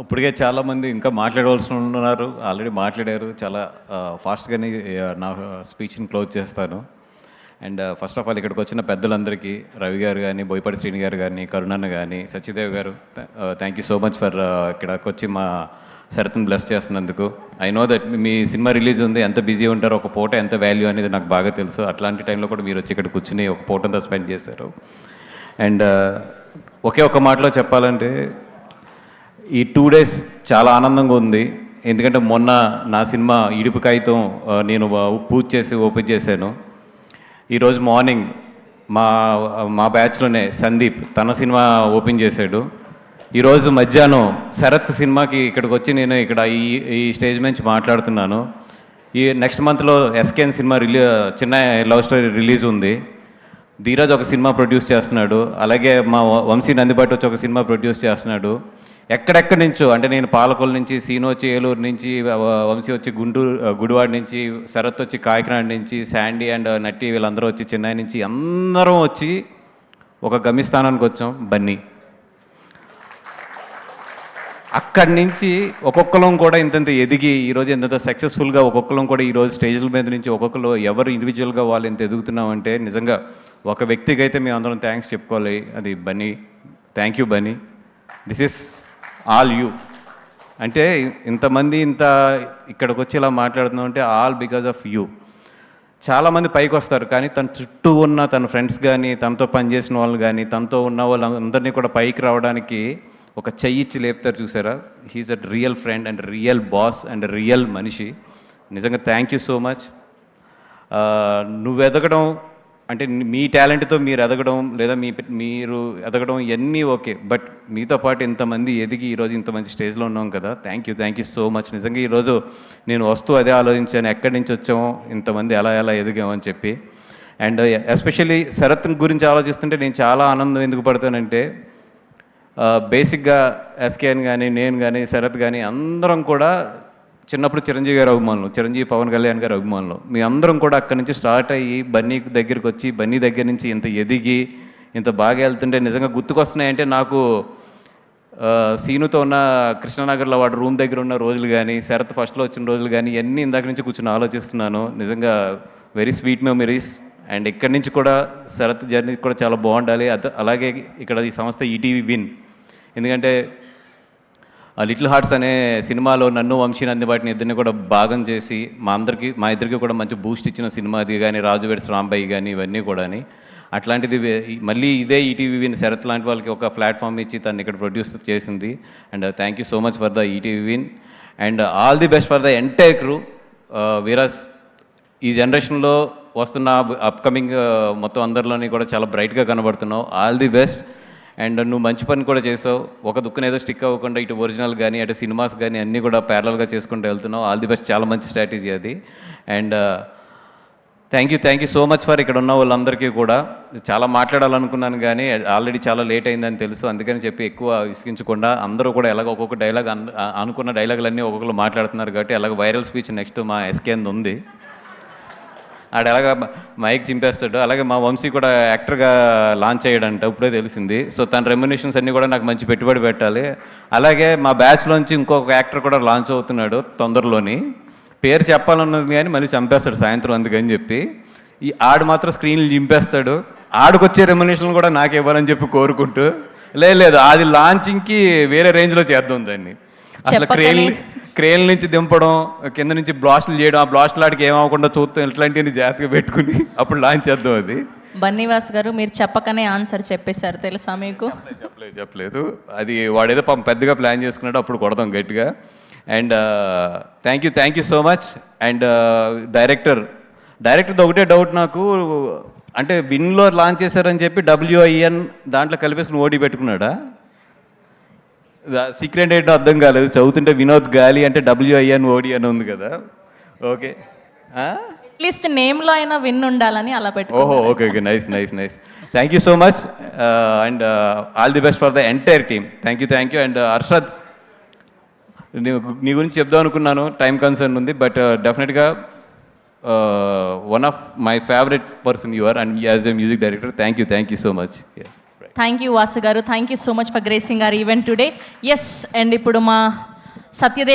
ఇప్పటికే చాలామంది ఇంకా మాట్లాడవలసి ఉన్నారు, ఆల్రెడీ మాట్లాడారు. చాలా ఫాస్ట్గానే నా స్పీచ్ని క్లోజ్ చేస్తాను. అండ్ ఫస్ట్ ఆఫ్ ఆల్ ఇక్కడికి వచ్చిన పెద్దలందరికీ, రవి గారు కానీ, బోయపాటి శ్రీని గారు కానీ, కరుణన్న కానీ, సత్యదేవ్ గారు, thank you so much for ఇక్కడికి వచ్చి మా శరత్ని బ్లెస్ చేస్తున్నందుకు. I know that me cinema release ఉంది, ఎంత బిజీ ఉంటారో, ఒక పూట ఎంత వాల్యూ అనేది నాకు బాగా తెలుసు. అట్లాంటి టైంలో కూడా మీరు వచ్చి ఇక్కడ కూర్చుని ఒక పూట అంతా స్పెండ్ చేశారు. అండ్ ఒకే ఒక మాటలో చెప్పాలంటే ఈ 2 days చాలా ఆనందంగా ఉంది. ఎందుకంటే మొన్న నా సినిమా ఇడుపు కాగితం నేను పూజ చేసి ఓపెన్ చేశాను. ఈరోజు మార్నింగ్ మా బ్యాచ్లోనే సందీప్ తన సినిమా ఓపెన్ చేశాడు. ఈరోజు మధ్యాహ్నం శరత్ సినిమాకి ఇక్కడికి వచ్చి నేను ఇక్కడ ఈ స్టేజ్ నుంచి మాట్లాడుతున్నాను. ఈ నెక్స్ట్ మంత్లో ఎస్కేఎన్ సినిమా చిన్న లవ్ స్టోరీ రిలీజ్ ఉంది. ధీరజ్ ఒక సినిమా ప్రొడ్యూస్ చేస్తున్నాడు. అలాగే మా వంశీ నందిబాటి వచ్చి ఒక సినిమా ప్రొడ్యూస్ చేస్తున్నాడు. ఎక్కడెక్కడి నుంచో, అంటే నేను పాలకొల నుంచి, సీను వచ్చి ఏలూరు నుంచి, వంశీ వచ్చి గుడివాడ నుంచి, శరత్ వచ్చి కాకినాడ నుంచి, శాండీ అండ్ నట్టి వీళ్ళందరూ వచ్చి చెన్నై నుంచి, అందరం వచ్చి ఒక గమ్యస్థానానికి వచ్చాం, బన్నీ. అక్కడి నుంచి ఒక్కొక్కరం కూడా ఇంతంత ఎదిగి ఈరోజు ఇంత సక్సెస్ఫుల్గా ఒక్కొక్కరం కూడా ఈరోజు స్టేజ్ల మీద నుంచి ఒక్కొక్కరు ఎవరు ఇండివిజువల్గా వాళ్ళు ఇంత ఎదుగుతున్నామంటే నిజంగా ఒక వ్యక్తికి అయితే మేము అందరం థ్యాంక్స్ చెప్పుకోవాలి, అది Bunny. Thank you Bunny, this is all you. అంటే ఇంతమంది ఇక్కడికి వచ్చి ఇలా మాట్లాడుతున్నాం అంటే ఆల్ బికాజ్ ఆఫ్ యూ. చాలామంది పైకి వస్తారు, కానీ తన చుట్టూ ఉన్న తన ఫ్రెండ్స్ కానీ, తనతో పనిచేసిన వాళ్ళు కానీ, తనతో ఉన్న వాళ్ళందరినీ కూడా పైకి రావడానికి ఒక చెయ్యిచ్చి లేపుతారు, చూసారా? He's a real friend and real boss and real మనిషి. నిజంగా థ్యాంక్ యూ సో మచ్. నువ్వు ఎదగడం అంటే మీ టాలెంట్తో మీరు ఎదగడం, లేదా మీరు ఎదగడం ఇవన్నీ ఓకే, బట్ మీతో పాటు ఇంతమంది ఎదిగి ఈరోజు ఇంత మంచి స్టేజ్లో ఉన్నాం కదా. Thank you so much. నిజంగా ఈరోజు నేను వస్తూ అదే ఆలోచించాను, ఎక్కడి నుంచి వచ్చామో, ఇంతమంది ఎలా ఎదిగామని చెప్పి. అండ్ ఎస్పెషల్లీ శరత్ గురించి ఆలోచిస్తుంటే నేను చాలా ఆనందం ఎందుకు పడతానంటే, బేసిక్గా ఎస్కేఎన్ కానీ, నేను కానీ, శరత్ కానీ అందరం కూడా చిన్నప్పుడు చిరంజీవి గారి అభిమానులు, చిరంజీవి పవన్ కళ్యాణ్ గారి అభిమానులు. మీ అందరం కూడా అక్కడి నుంచి స్టార్ట్ అయ్యి బన్నీ దగ్గరికి వచ్చి, బన్నీ దగ్గర నుంచి ఇంత ఎదిగి ఇంత బాగా వెళ్తుంటే నిజంగా గుర్తుకొస్తున్నాయంటే నాకు సీనుతో ఉన్న కృష్ణనగర్లో వాడు రూమ్ దగ్గర ఉన్న రోజులు కానీ, శరత్ ఫస్ట్లో వచ్చిన రోజులు కానీ, ఇవన్నీ ఇందాక నుంచి కూర్చొని ఆలోచిస్తున్నాను. నిజంగా వెరీ స్వీట్ మెమరీస్. అండ్ ఇక్కడి నుంచి కూడా శరత్ జర్నీ కూడా చాలా బాగుండాలి. అలాగే ఇక్కడ ఈ సంస్థ ఈటీవీ విన్, ఎందుకంటే లిటిల్ హార్ట్స్ అనే సినిమాలో నన్ను, వంశీ నందిబాటిని ఇద్దరిని కూడా భాగం చేసి మా ఇద్దరికి కూడా మంచి బూస్ట్ ఇచ్చిన సినిమా అది కానీ, రాజు వెడ్స్ రాంబాయి కానీ, ఇవన్నీ కూడా. అట్లాంటిది మళ్ళీ ఇదే ఈటీవీ విన్ శరత్ లాంటి వాళ్ళకి ఒక ప్లాట్ఫామ్ ఇచ్చి తను ఇక్కడ ప్రొడ్యూస్ చేసింది. And thank you so much for the ETV Win and all the best for the entire crew. వీరస్ ఈ జనరేషన్లో వస్తున్న అప్కమింగ్ మొత్తం అందరిలోని కూడా చాలా బ్రైట్గా కనబడుతున్నావు. All the best. అండ్ నువ్వు మంచి పని కూడా చేసావు. ఒక దుక్కున ఏదో స్టిక్ అవ్వకుండా ఇటు ఒరిజినల్ కానీ, అటు సినిమాస్ కానీ అన్నీ కూడా ప్యారలల్గా చేసుకుంటూ వెళ్తున్నావు. All the best. చాలా మంచి స్ట్రాటజీ అది. And thank you so much for ఇక్కడ ఉన్న వాళ్ళందరికీ కూడా. చాలా మాట్లాడాలనుకున్నాను కానీ ఆల్రెడీ చాలా లేట్ అయిందని తెలుసు, అందుకని చెప్పి ఎక్కువ విసిగించకుండా అందరూ కూడా ఎలాగ ఒక్కొక్క డైలాగ్ అనుకున్న డైలాగులన్నీ ఒక్కొక్కరు మాట్లాడుతున్నారు కాబట్టి అలాగ వైరల్ స్పీచ్ నెక్స్ట్ మా ఎస్కేఎన్ ఉంది. ఆడ ఎలాగ మైక్ చింపేస్తాడు. అలాగే మా వంశీ కూడా యాక్టర్గా లాంచ్ అయ్యాడంట, ఇప్పుడే తెలిసింది. సో తన రెమ్యునేషన్స్ అన్నీ కూడా నాకు మంచి పెట్టుబడి పెట్టాలి. అలాగే మా బ్యాచ్లోంచి ఇంకొక యాక్టర్ కూడా లాంచ్ అవుతున్నాడు తొందరలోని. పేరు చెప్పాలన్నది కానీ మళ్ళీ చంపేస్తాడు సాయంత్రం, అందుకని చెప్పి ఆడు మాత్రం స్క్రీన్లు చింపేస్తాడు. ఆడికొచ్చే రెమ్యునేషన్ కూడా నాకు ఇవ్వాలని చెప్పి కోరుకుంటూ, లేదు అది లాంచింగ్కి వేరే రేంజ్లో చేద్దాం దాన్ని. అసలు క్రేన్ నుంచి దింపడం, కింద నుంచి బ్లాస్టులు చేయడం, ఆ బ్లాస్టులు ఆడికి ఏమవకుండా చూస్తాం, ఇట్లాంటివన్నీ జాగ్రత్తగా పెట్టుకుని అప్పుడు లాంచ్ చేద్దాం అది. బన్నీవాస్ గారు మీరు చెప్పకనే ఆన్సర్ చెప్పేశారు, తెలుసా మీకు? చెప్పలేదు అది వాడేదో పెద్దగా ప్లాన్ చేసుకున్నాడు, అప్పుడు కొడదాం గట్టిగా. And thank you so much. And డైరెక్టర్ది ఒకటే డౌట్ నాకు, అంటే విన్లో లాంచ్ చేశారని చెప్పి WIN దాంట్లో కలిపేసుకుని ఓడి పెట్టుకున్నాడా? సీక్రెట్ ఏంటో అర్థం కాలేదు. చదువుతుంటే వినోద్ గాలి అంటే WIN OD అని ఉంది కదా. ఓకే, అట్లీస్ట్ నేమ్లో అయినా విన్ ఉండాలని అలా పెట్టు. ఓహో, okay, nice. Thank you so much. And all the best for the entire team. Thank you. And Harshad, నీ గురించి చెప్దాం అనుకున్నాను, టైం కన్సర్న్ ఉంది, బట్ డెఫినెట్గా one of my favourite person you are, and as a music director. Thank you so much. Thank you Vasu గారు, thank you so much for gracing our event today. Yes, and ఇప్పుడు మా సత్యదేవ్